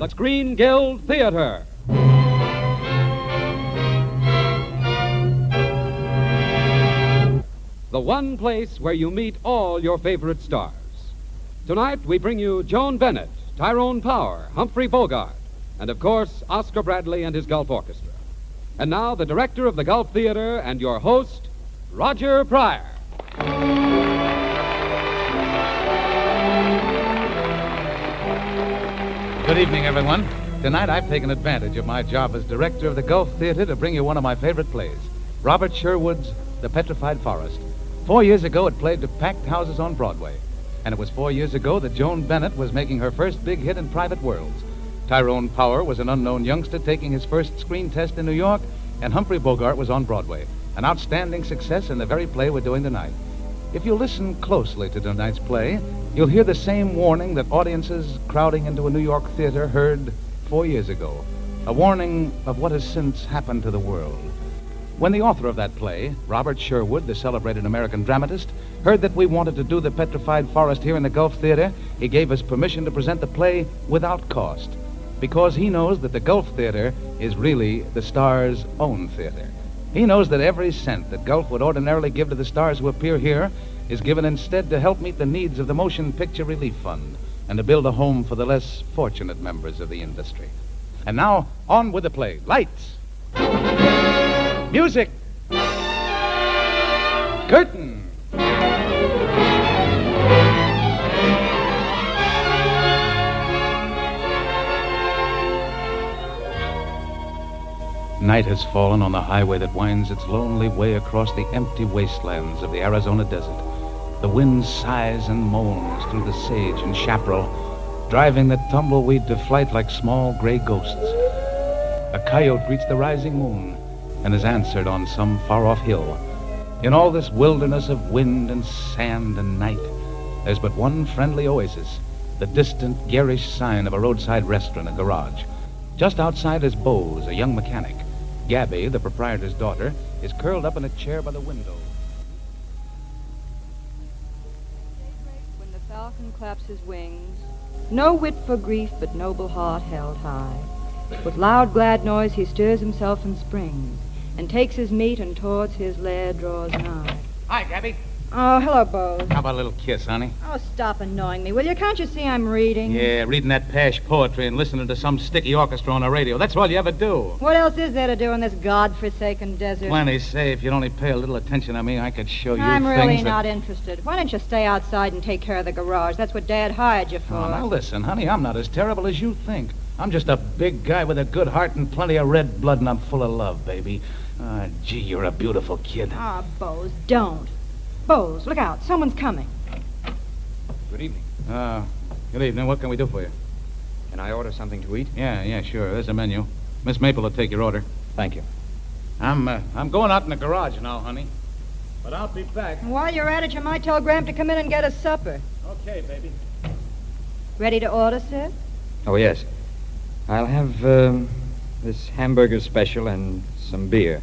the Screen Guild Theater. The one place where you meet all your favorite stars. Tonight we bring you Joan Bennett, Tyrone Power, Humphrey Bogart, and of course Oscar Bradley and his Gulf Orchestra. And now the director of the Gulf Theater and your host, Roger Pryor. Good evening, everyone. Tonight I've taken advantage of my job as director of the Gulf Theater to bring you one of my favorite plays, Robert Sherwood's The Petrified Forest. 4 years ago, it played to packed houses on Broadway. And it was 4 years ago that Joan Bennett was making her first big hit in Private Worlds. Tyrone Power was an unknown youngster taking his first screen test in New York, and Humphrey Bogart was on Broadway. An outstanding success in the very play we're doing tonight. If you listen closely to tonight's play, you'll hear the same warning that audiences crowding into a New York theater heard 4 years ago. A warning of what has since happened to the world. When the author of that play, Robert Sherwood, the celebrated American dramatist, heard that we wanted to do The Petrified Forest here in the Gulf Theater, he gave us permission to present the play without cost, because he knows that the Gulf Theater is really the star's own theater. He knows that every cent that Gulf would ordinarily give to the stars who appear here is given instead to help meet the needs of the Motion Picture Relief Fund and to build a home for the less fortunate members of the industry. And now, on with the play. Lights! Music! Curtain! Night has fallen on the highway that winds its lonely way across the empty wastelands of the Arizona desert. The wind sighs and moans through the sage and chaparral, driving the tumbleweed to flight like small gray ghosts. A coyote greets the rising moon and is answered on some far-off hill. In all this wilderness of wind and sand and night, there's but one friendly oasis, the distant, garish sign of a roadside restaurant, a garage. Just outside is Bose, a young mechanic. Gabby, the proprietor's daughter, is curled up in a chair by the window. When the falcon claps his wings, no wit for grief, but noble heart held high. With loud, glad noise he stirs himself and springs, and takes his meat and towards his lair draws nigh. Hi, Gabby. Oh, hello, Bose. How about a little kiss, honey? Oh, stop annoying me, will you? Can't you see I'm reading? Yeah, reading that pash poetry and listening to some sticky orchestra on the radio. That's all you ever do. What else is there to do in this godforsaken desert? Plenty say if you'd only pay a little attention to me, I could show you I'm things really that... not interested. Why don't you stay outside and take care of the garage? That's what Dad hired you for. Oh, now listen, honey, I'm not as terrible as you think. I'm just a big guy with a good heart and plenty of red blood, and I'm full of love, baby. Ah, gee, you're a beautiful kid. Ah, Bose, don't. Bose, look out. Someone's coming. Good evening. Good evening. What can we do for you? Can I order something to eat? Yeah, sure. There's a menu. Miss Maple will take your order. Thank you. I'm going out in the garage now, honey. But I'll be back. And while you're at it, you might tell Graham to come in and get us supper. Okay, baby. Ready to order, sir? Oh, yes. I'll have this hamburger special and some beer.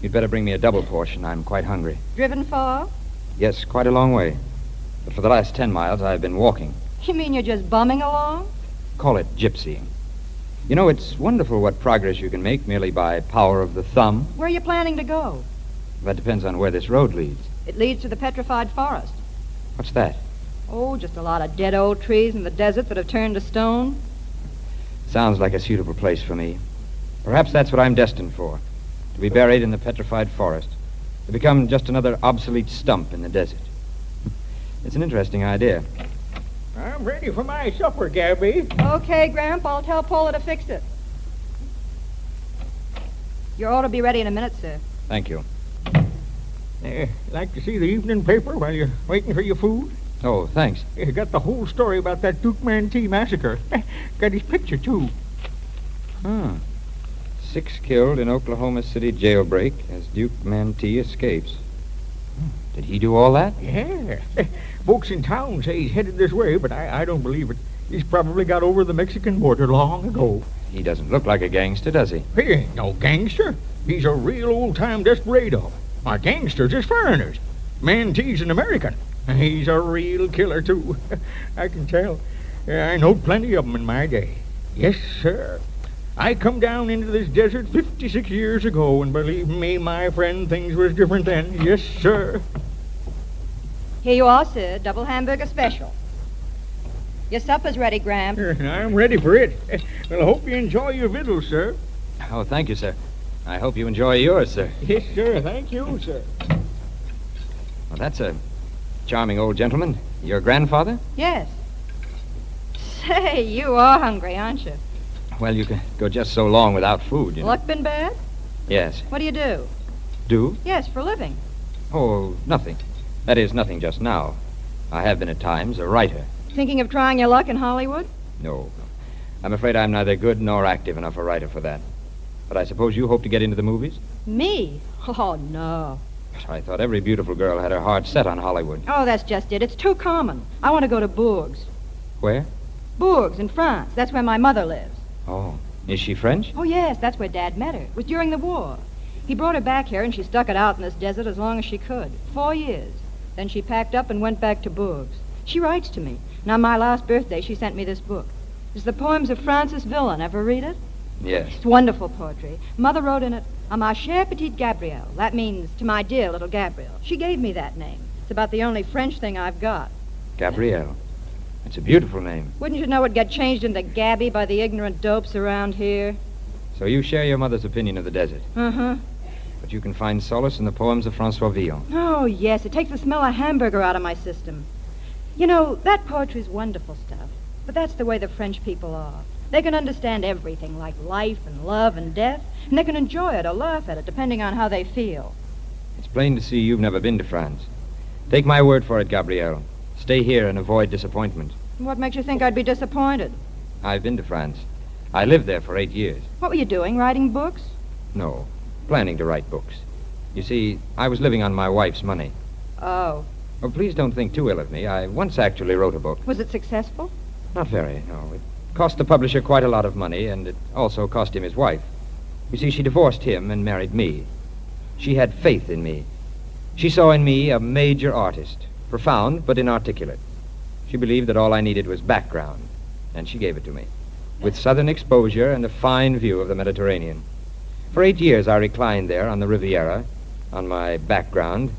You'd better bring me a double portion. I'm quite hungry. Driven far? Yes, quite a long way. But for the last 10 miles, I've been walking. You mean you're just bumming along? Call it gypsying. You know, it's wonderful what progress you can make merely by power of the thumb. Where are you planning to go? That depends on where this road leads. It leads to the Petrified Forest. What's that? Oh, just a lot of dead old trees in the desert that have turned to stone. Sounds like a suitable place for me. Perhaps that's what I'm destined for. To be buried in the Petrified Forest. To become just another obsolete stump in the desert. It's an interesting idea. I'm ready for my supper, Gabby. Okay, Gramp, I'll tell Paula to fix it. Your order will be ready in a minute, sir. Thank you. Like to see the evening paper while you're waiting for your food? Oh, thanks. Got the whole story about that Duke Mantee massacre. Got his picture, too. Huh. 6 killed in Oklahoma City jailbreak as Duke Mantee escapes. Did he do all that? Yeah. Folks in town say he's headed this way, but I don't believe it. He's probably got over the Mexican border long ago. He doesn't look like a gangster, does he? He ain't no gangster. He's a real old-time desperado. Our gangsters is foreigners. Mantee's an American. He's a real killer, too. I can tell. I knowed plenty of them in my day. Yes, sir. I come down into this desert 56 years ago, and believe me, my friend, things was different then. Yes, sir. Here you are, sir. Double hamburger special. Your supper's ready, Gramp. I'm ready for it. Well, I hope you enjoy your victuals, sir. Oh, thank you, sir. I hope you enjoy yours, sir. Yes, sir. Thank you, sir. Well, that's a charming old gentleman. Your grandfather? Yes. Say, you are hungry, aren't you? Well, you can go just so long without food, you know. Luck been bad? Yes. What do you do? Do? Yes, for a living. Oh, nothing. That is, nothing just now. I have been at times a writer. Thinking of trying your luck in Hollywood? No. I'm afraid I'm neither good nor active enough a writer for that. But I suppose you hope to get into the movies? Me? Oh, no. But I thought every beautiful girl had her heart set on Hollywood. Oh, that's just it. It's too common. I want to go to Bourges. Where? Bourges in France. That's where my mother lives. Oh. Is she French? Oh, yes, that's where Dad met her. It was during the war. He brought her back here, and she stuck it out in this desert as long as she could. 4 years. Then she packed up and went back to Bourges. She writes to me. And on my last birthday, she sent me this book. It's the poems of Francis Villon. Ever read it? Yes. It's wonderful poetry. Mother wrote in it, "À ma chère petite Gabrielle." That means, to my dear little Gabrielle. She gave me that name. It's about the only French thing I've got. Gabrielle. It's a beautiful name. Wouldn't you know it'd get changed into Gabby by the ignorant dopes around here? So you share your mother's opinion of the desert. Uh-huh. But you can find solace in the poems of Francois Villon. Oh, yes. It takes the smell of hamburger out of my system. You know, that poetry's wonderful stuff. But that's the way the French people are. They can understand everything, like life and love and death, and they can enjoy it or laugh at it, depending on how they feel. It's plain to see you've never been to France. Take my word for it, Gabrielle. Stay here and avoid disappointment. What makes you think I'd be disappointed? I've been to France. I lived there for 8 years. What were you doing, writing books? No, planning to write books. You see, I was living on my wife's money. Oh. Oh, please don't think too ill of me. I once actually wrote a book. Was it successful? Not very, no. It cost the publisher quite a lot of money, and it also cost him his wife. You see, she divorced him and married me. She had faith in me. She saw in me a major artist, profound but inarticulate. She believed that all I needed was background, and she gave it to me, with southern exposure and a fine view of the Mediterranean. For 8 years I reclined there on the Riviera, on my background,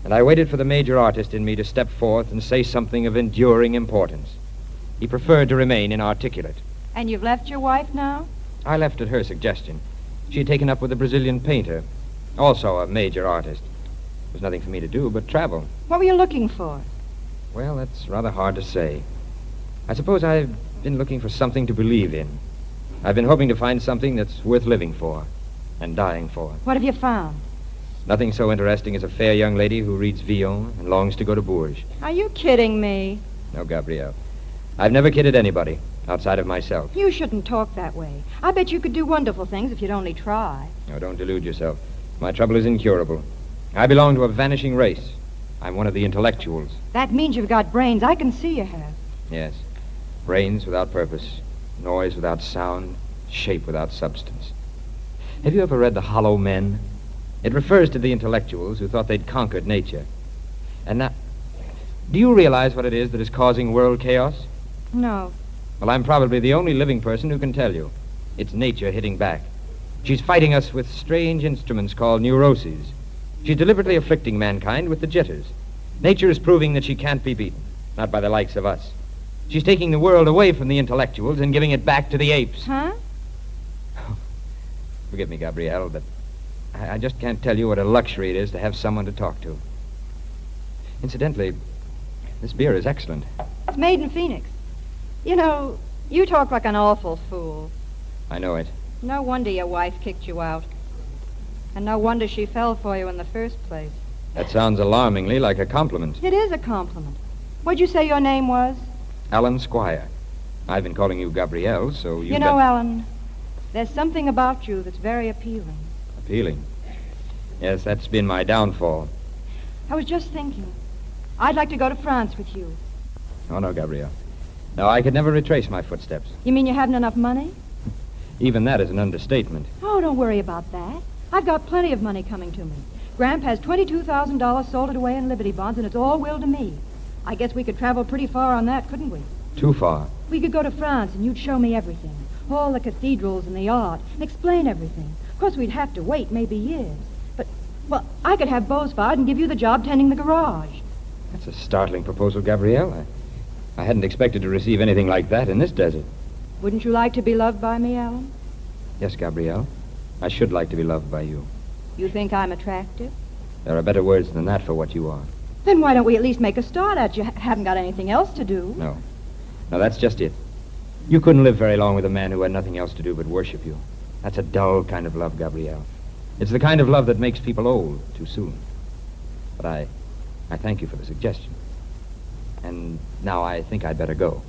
and I waited for the major artist in me to step forth and say something of enduring importance. He preferred to remain inarticulate. And you've left your wife now? I left at her suggestion. She had taken up with a Brazilian painter, also a major artist. There was nothing for me to do but travel. What were you looking for? Well, that's rather hard to say. I suppose I've been looking for something to believe in. I've been hoping to find something that's worth living for and dying for. What have you found? Nothing so interesting as a fair young lady who reads Villon and longs to go to Bourges. Are you kidding me? No, Gabrielle. I've never kidded anybody outside of myself. You shouldn't talk that way. I bet you could do wonderful things if you'd only try. No, don't delude yourself. My trouble is incurable. I belong to a vanishing race. I'm one of the intellectuals. That means you've got brains. I can see you have. Yes. Brains without purpose, noise without sound, shape without substance. Have you ever read The Hollow Men? It refers to the intellectuals who thought they'd conquered nature. And now, do you realize what it is that is causing world chaos? No. Well, I'm probably the only living person who can tell you. It's nature hitting back. She's fighting us with strange instruments called neuroses. She's deliberately afflicting mankind with the jitters. Nature is proving that she can't be beaten, not by the likes of us. She's taking the world away from the intellectuals and giving it back to the apes. Huh? Forgive me, Gabrielle, but I just can't tell you what a luxury it is to have someone to talk to. Incidentally, this beer is excellent. It's made in Phoenix. You know, you talk like an awful fool. I know it. No wonder your wife kicked you out. And no wonder she fell for you in the first place. That sounds alarmingly like a compliment. It is a compliment. What'd you say your name was? Alan Squire. I've been calling you Gabrielle, so You know, Alan, there's something about you that's very appealing. Appealing? Yes, that's been my downfall. I was just thinking, I'd like to go to France with you. Oh, no, Gabrielle. No, I could never retrace my footsteps. You mean you haven't enough money? Even that is an understatement. Oh, don't worry about that. I've got plenty of money coming to me. Gramp has $22,000 sold it away in Liberty bonds, and it's all willed to me. I guess we could travel pretty far on that, couldn't we? Too far. We could go to France, and you'd show me everything. all the cathedrals and the art, and explain everything. Of course, we'd have to wait maybe years. But, well, I could have Bose fired and give you the job tending the garage. That's a startling proposal, Gabrielle. I hadn't expected to receive anything like that in this desert. Wouldn't you like to be loved by me, Alan? Yes, Gabrielle. I should like to be loved by you. You think I'm attractive? There are better words than that for what you are. Then why don't we at least make a start at you? Haven't got anything else to do. No, that's just it. You couldn't live very long with a man who had nothing else to do but worship you. That's a dull kind of love, Gabrielle. It's the kind of love that makes people old too soon. But I thank you for the suggestion. And now I think I'd better go.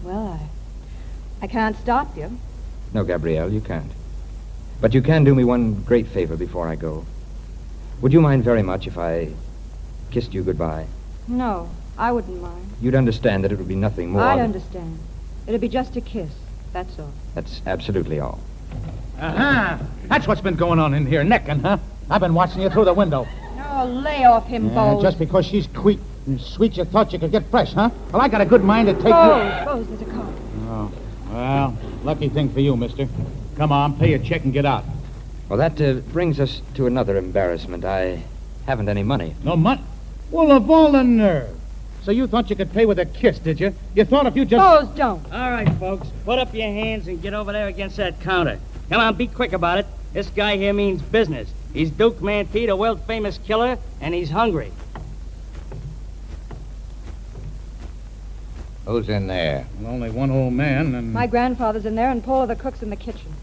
Well, I can't stop you. No, Gabrielle, you can't. But you can do me one great favor before I go. Would you mind very much if I kissed you goodbye? No, I wouldn't mind. You'd understand that it would be nothing more I'd than... understand. It'd be just a kiss. That's all. That's absolutely all. Aha! That's what's been going on in here, necking, huh? I've been watching you through the window. No, lay off him, Bose. Just because she's sweet, you thought you could get fresh, huh? Well, I got a good mind to take Bose, there's a car. Oh, well, lucky thing for you, mister. Come on, pay your check and get out. Well, that brings us to another embarrassment. I haven't any money. No money? Well, of all the nerve. So you thought you could pay with a kiss, did you? You thought if you just... Bose, don't. All right, folks. Put up your hands and get over there against that counter. Come on, be quick about it. This guy here means business. He's Duke Mantee, a world-famous killer, and he's hungry. Who's in there? Well, only one old man and... My grandfather's in there, and Paul are the cooks in the kitchen.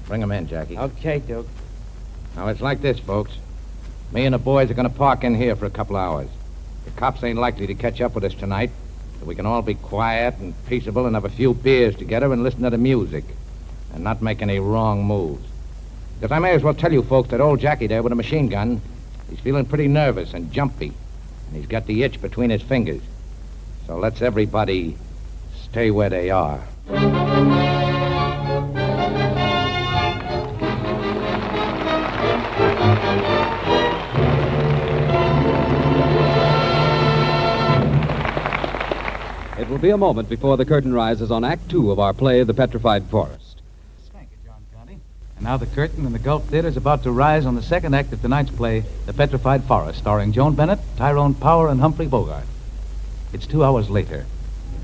Bring him in, Jackie. Okay, Duke. Now, it's like this, folks. Me and the boys are going to park in here for a couple hours. The cops ain't likely to catch up with us tonight, so we can all be quiet and peaceable and have a few beers together and listen to the music and not make any wrong moves. Because I may as well tell you folks that old Jackie there with a machine gun, he's feeling pretty nervous and jumpy, and he's got the itch between his fingers. So let's everybody stay where they are. It will be a moment before the curtain rises on Act 2 of our play, The Petrified Forest. Thank you, John Conti. And now the curtain in the Gulf Theater is about to rise on the second act of tonight's play, The Petrified Forest, starring Joan Bennett, Tyrone Power, and Humphrey Bogart. It's 2 hours later.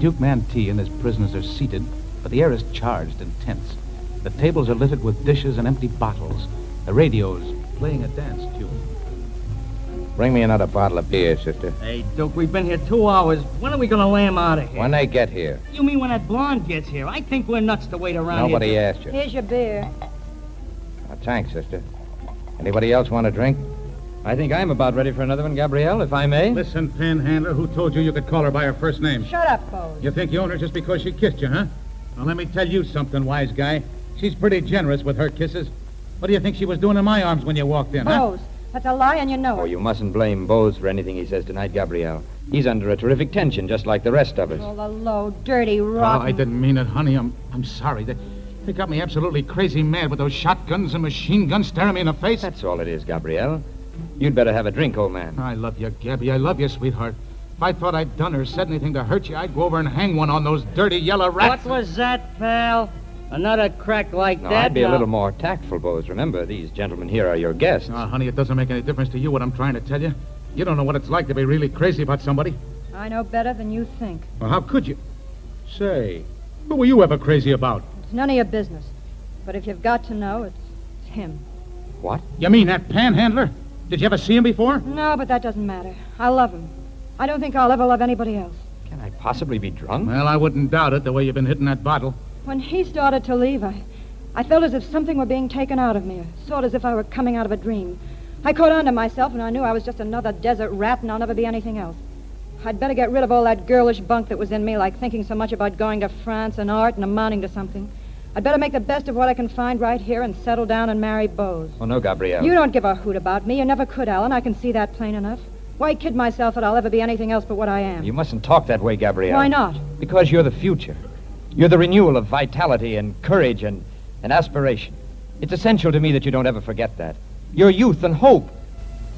Duke Mantee and his prisoners are seated, but the air is charged and tense. The tables are littered with dishes and empty bottles. The radio's playing a dance tune. Bring me another bottle of beer, sister. Hey, Duke, we've been here 2 hours. When are we going to lay him out of here? When they get here. You mean when that blonde gets here? I think we're nuts to wait around Nobody here. asked you. Here's your beer. Thanks, sister. Anybody else want a drink? I think I'm about ready for another one, Gabrielle, if I may. Listen, panhandler, who told you you could call her by her first name? Shut up, Bose. You think you own her just because she kissed you, huh? Well, let me tell you something, wise guy. She's pretty generous with her kisses. What do you think she was doing in my arms when you walked in, huh? Bose, that's a lie and you know Oh, it. you mustn't blame Bose for anything he says tonight, Gabrielle. He's under a terrific tension, just like the rest of us. Oh, the low, dirty, Oh, rotten... I didn't mean it, honey. I'm sorry. They got me absolutely crazy mad with those shotguns and machine guns staring me in the face. That's all it is, Gabrielle. You'd better have a drink, old man. I love you, Gabby. I love you, sweetheart. If I thought I'd done or said anything to hurt you, I'd go over and hang one on those dirty yellow rats. What was that, pal? Another crack like No, that? I'd be a little more tactful, Bose. Remember, these gentlemen here are your guests. Oh, honey, it doesn't make any difference to you what I'm trying to tell you. You don't know what it's like to be really crazy about somebody. I know better than you think. Well, how could you? Say, who were you ever crazy about? It's none of your business. But if you've got to know, it's him. What? You mean that panhandler? Did you ever see him before? No, but that doesn't matter. I love him. I don't think I'll ever love anybody else. Can I possibly be drunk? Well, I wouldn't doubt it, the way you've been hitting that bottle. When he started to leave, I felt as if something were being taken out of me, sort as if I were coming out of a dream. I caught on to myself, and I knew I was just another desert rat, and I'll never be anything else. I'd better get rid of all that girlish bunk that was in me, like thinking so much about going to France and art and amounting to something. I'd better make the best of what I can find right here and settle down and marry Bose. Oh, no, Gabrielle. You don't give a hoot about me. You never could, Alan. I can see that plain enough. Why kid myself that I'll ever be anything else but what I am? You mustn't talk that way, Gabrielle. Why not? Because you're the future. You're the renewal of vitality and courage and aspiration. It's essential to me that you don't ever forget that. Your youth and hope.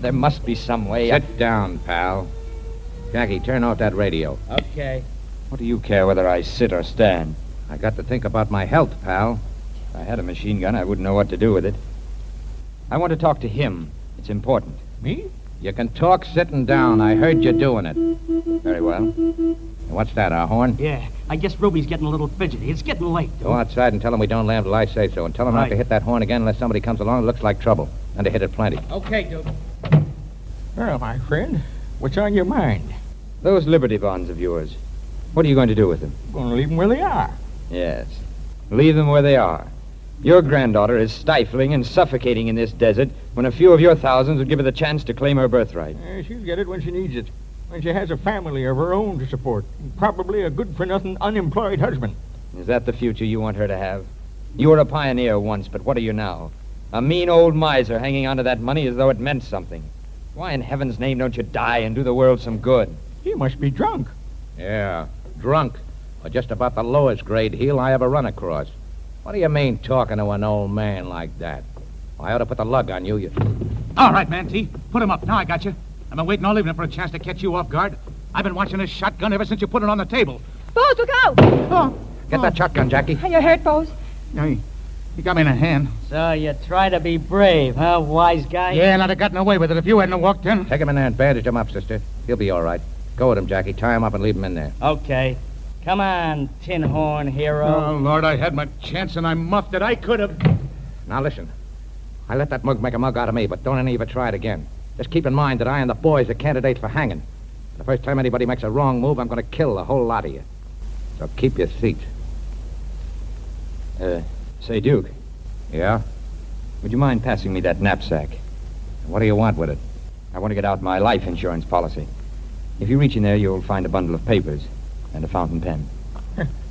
There must be some way. Sit down, pal. Jackie, turn off that radio. Okay. What do you care whether I sit or stand? I got to think about my health, pal. If I had a machine gun, I wouldn't know what to do with it. I want to talk to him. It's important. Me? You can talk sitting down. I heard you doing it. Very well. What's that, our horn? Yeah, I guess Ruby's getting a little fidgety. It's getting late, Go outside and tell him we don't land till I say so. And tell him not Right. to hit that horn again unless somebody comes along that looks like trouble. And to hit it plenty. Okay, Duke. Well, my friend, what's on your mind? Those Liberty bonds of yours, what are you going to do with them? I'm going to leave them where they are. Yes. Leave them where they are. Your granddaughter is stifling and suffocating in this desert when a few of your thousands would give her the chance to claim her birthright. She'll get it when she needs it. When she has a family of her own to support. And probably a good-for-nothing unemployed husband. Is that the future you want her to have? You were a pioneer once, but what are you now? A mean old miser hanging onto that money as though it meant something. Why in heaven's name don't you die and do the world some good? He must be drunk. Yeah, drunk. Or just about the lowest grade heel I ever run across. What do you mean talking to an old man like that? I ought to put the lug on you. All right, man, T. Put him up. Now I got you. I've been waiting all evening for a chance to catch you off guard. I've been watching this shotgun ever since you put it on the table. Bose, look out! Oh, Get that shotgun, Jackie. Are you hurt, Bose? no, he got me in a hand. So you try to be brave, huh, wise guy? Yeah, and I'd have gotten away with it if you hadn't walked in. Take him in there and bandage him up, sister. He'll be all right. Go with him, Jackie. Tie him up and leave him in there. Okay. Come on, tin horn hero. Oh, Lord, I had my chance and I muffed it. I could have. Now listen. I let that mug make a mug out of me, but don't any of you try it again. Just keep in mind that I and the boys are candidates for hanging. The first time anybody makes a wrong move, I'm going to kill the whole lot of you. So keep your seats. Say, Duke, Yeah? would you mind passing me that knapsack? What do you want with it? I want to get out my life insurance policy. If you reach in there, you'll find a bundle of papers and a fountain pen.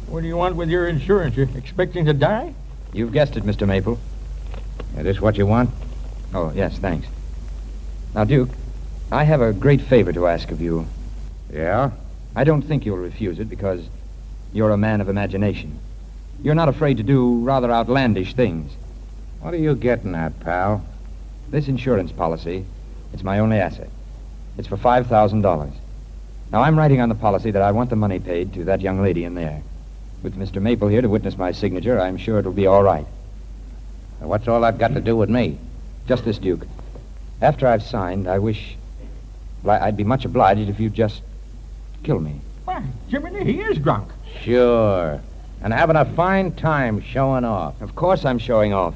What do you want with your insurance? You expecting to die? You've guessed it, Mr. Maple. Is this what you want? Oh, yes, thanks. Now, Duke, I have a great favor to ask of you. Yeah? I don't think you'll refuse it because you're a man of imagination. You're not afraid to do rather outlandish things. What are you getting at, pal? This insurance policy, it's my only asset. It's for $5,000. Now, I'm writing on the policy that I want the money paid to that young lady in there. With Mr. Maple here to witness my signature, I'm sure it'll be all right. Now, what's all that got to do with me? Just this, Duke. After I've signed, I wish... Well, I'd be much obliged if you'd just kill me. Why, Jiminy, he is drunk. Sure. And having a fine time showing off. Of course I'm showing off.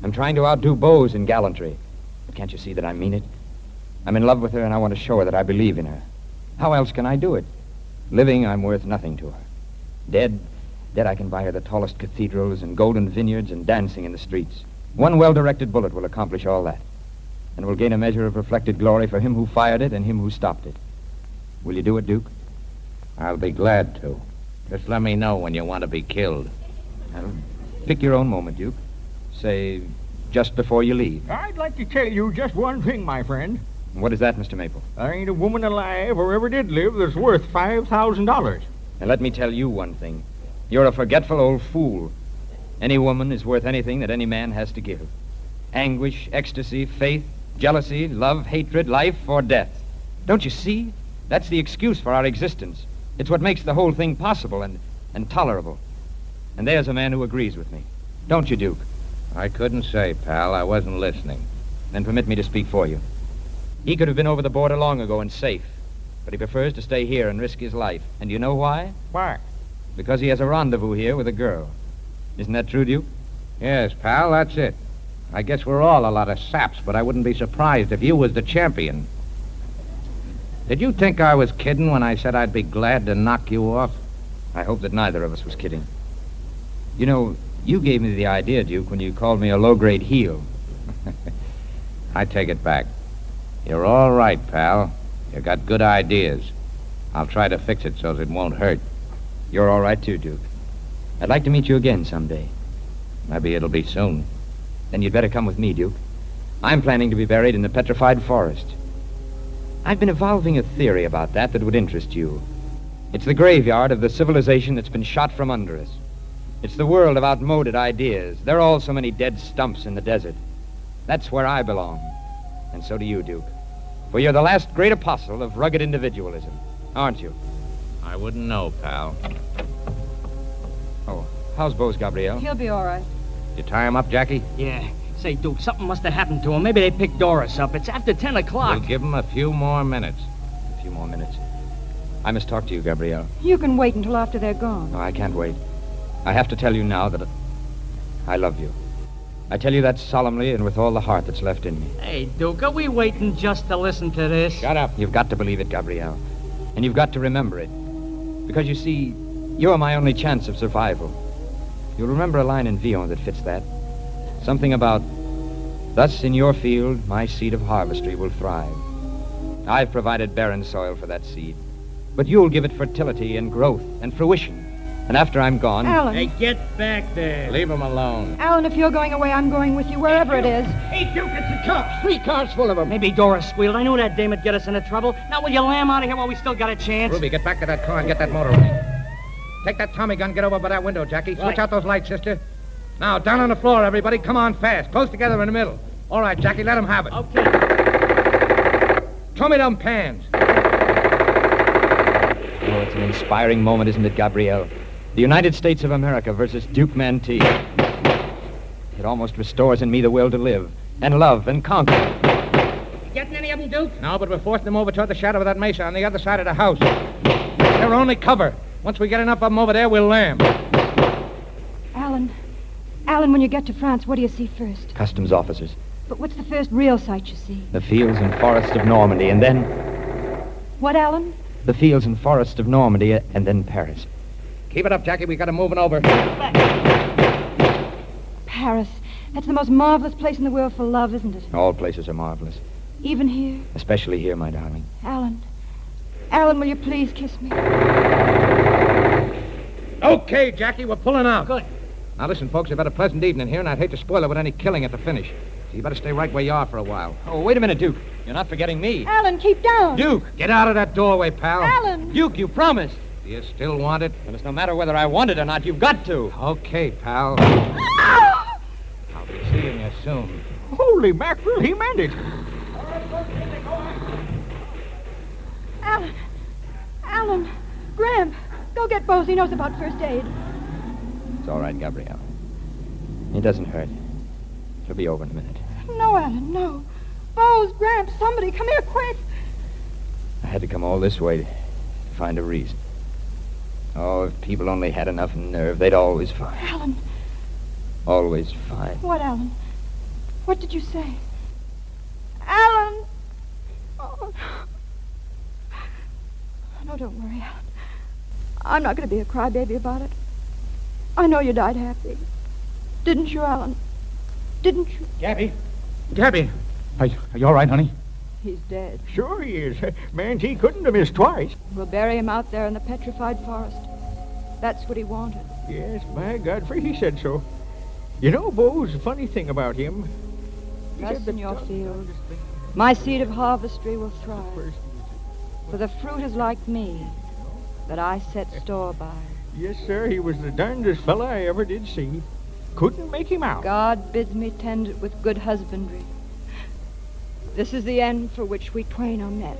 I'm trying to outdo Bose in gallantry. But can't you see that I mean it? I'm in love with her, and I want to show her that I believe in her. How else can I do it? Living, I'm worth nothing to her. Dead, I can buy her the tallest cathedrals and golden vineyards and dancing in the streets. One well-directed bullet will accomplish all that. And will gain a measure of reflected glory for him who fired it and him who stopped it. Will you do it, Duke? I'll be glad to. Just let me know when you want to be killed. Well, pick your own moment, Duke. Say, just before you leave. I'd like to tell you just one thing, my friend. What is that, Mr. Maple? There ain't a woman alive or ever did live that's worth $5,000. And let me tell you one thing. You're a forgetful old fool. Any woman is worth anything that any man has to give. Anguish, ecstasy, faith, jealousy, love, hatred, life, or death. Don't you see? That's the excuse for our existence. It's what makes the whole thing possible and tolerable. And there's a man who agrees with me. Don't you, Duke? I couldn't say, pal. I wasn't listening. Then permit me to speak for you. He could have been over the border long ago and safe, but he prefers to stay here and risk his life. And you know why? Why? Because he has a rendezvous here with a girl. Isn't that true, Duke? Yes, pal, that's it. I guess we're all a lot of saps, but I wouldn't be surprised if you was the champion. Did you think I was kidding when I said I'd be glad to knock you off? I hope that neither of us was kidding. You know, you gave me the idea, Duke, when you called me a low-grade heel. I take it back. You're all right, pal. You got good ideas. I'll try to fix it so it won't hurt. You're all right, too, Duke. I'd like to meet you again someday. Maybe it'll be soon. Then you'd better come with me, Duke. I'm planning to be buried in the Petrified Forest. I've been evolving a theory about that would interest you. It's the graveyard of the civilization that's been shot from under us. It's the world of outmoded ideas. There are all so many dead stumps in the desert. That's where I belong. And so do you, Duke. For you're the last great apostle of rugged individualism, aren't you? I wouldn't know, pal. Oh, How's Bose, Gabrielle? He'll be all right. You tie him up, Jackie? Yeah. Say, Duke, something must have happened to him. Maybe they picked Doris up. It's after 10 o'clock. We'll give him a few more minutes. A few more minutes. I must talk to you, Gabrielle. You can wait until after they're gone. No, I can't wait. I have to tell you now that I love you. I tell you that solemnly and with all the heart that's left in me. Hey, Duke, are we waiting just to listen to this? Shut up. You've got to believe it, Gabrielle. And you've got to remember it. Because you see, you're my only chance of survival. You'll remember a line in Villon that fits that. Something about, thus in your field, my seed of harvestry will thrive. I've provided barren soil for that seed. But you'll give it fertility and growth and fruition. And after I'm gone... Alan. Hey, get back there. Leave him alone. Alan, if you're going away, I'm going with you, wherever it is. Hey, Duke, it's the cops. 3 cars full of them. Maybe Doris squealed. I knew that dame would get us into trouble. Now will you lamb out of here while we still got a chance? Ruby, get back to that car and get that motor running. Take that Tommy gun, get over by that window, Jackie. Switch Right. out those lights, sister. Now, down on the floor, everybody. Come on fast. Close together in the middle. All right, Jackie, let him have it. Okay. Show me them pans. Oh, it's an inspiring moment, isn't it, Gabrielle? The United States of America versus Duke Mantee. It almost restores in me the will to live and love and conquer. Getting any of them, Duke? No, but we're forcing them over toward the shadow of that mesa on the other side of the house. They're only cover. Once we get enough of them over there, we'll lamb. Alan, when you get to France, what do you see first? Customs officers, But what's the first real sight you see? the fields and forests of Normandy, and then What, Alan? the fields and forests of Normandy, and then Paris. Keep it up, Jackie. We got him moving over. Paris. That's the most marvelous place in the world for love, isn't it? All places are marvelous, Even here. especially here, my darling. Alan, will you please kiss me? Okay, Jackie, we're pulling out. Good. Now, listen, folks, we've had a pleasant evening here, and I'd hate to spoil it with any killing at the finish. So you better stay right where you are for a while. Oh, wait a minute, Duke. You're not forgetting me. Alan, keep down. Duke! Get out of that doorway, pal. Alan! Duke, you promised. Do you still want it? And it's no matter whether I want it or not, you've got to. Okay, pal. Ah! I'll be seeing you soon. Holy mackerel, he meant it. Alan! Graham, go get Bose. He knows about first aid. It's all right, Gabrielle. It doesn't hurt. It'll be over in a minute. No, Alan, no. Bose, Graham, somebody, come here quick. I had to come all this way to find a reason. Oh, if people only had enough nerve, they'd always find. Alan, Always find. what, Alan? What did you say? Alan! Oh. No, don't worry, Alan. I'm not going to be a crybaby about it. I know you died happy. Didn't you, Alan? Didn't you? Gabby. Gabby. Are you all right, honey? He's dead. Sure he is. Mantee couldn't have missed twice. We'll bury him out there in the petrified forest. That's what he wanted. Yes, by Godfrey, he said so. You know, Bose, the funny thing about him... he Thus said in that your God- field, my seed of harvestry will thrive. For the fruit is like me, that I set store by. Yes, sir, he was the darndest fella I ever did see. Couldn't make him out. God bids me tend it with good husbandry. This is the end for which we twain are met.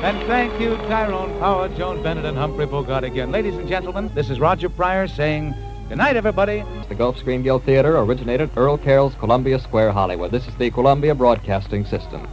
And thank you, Tyrone Power, Joan Bennett, and Humphrey Bogart again. Ladies and gentlemen, this is Roger Pryor saying good night, everybody. The Gulf Screen Guild Theater originated Earl Carroll's Columbia Square, Hollywood. This is the Columbia Broadcasting System.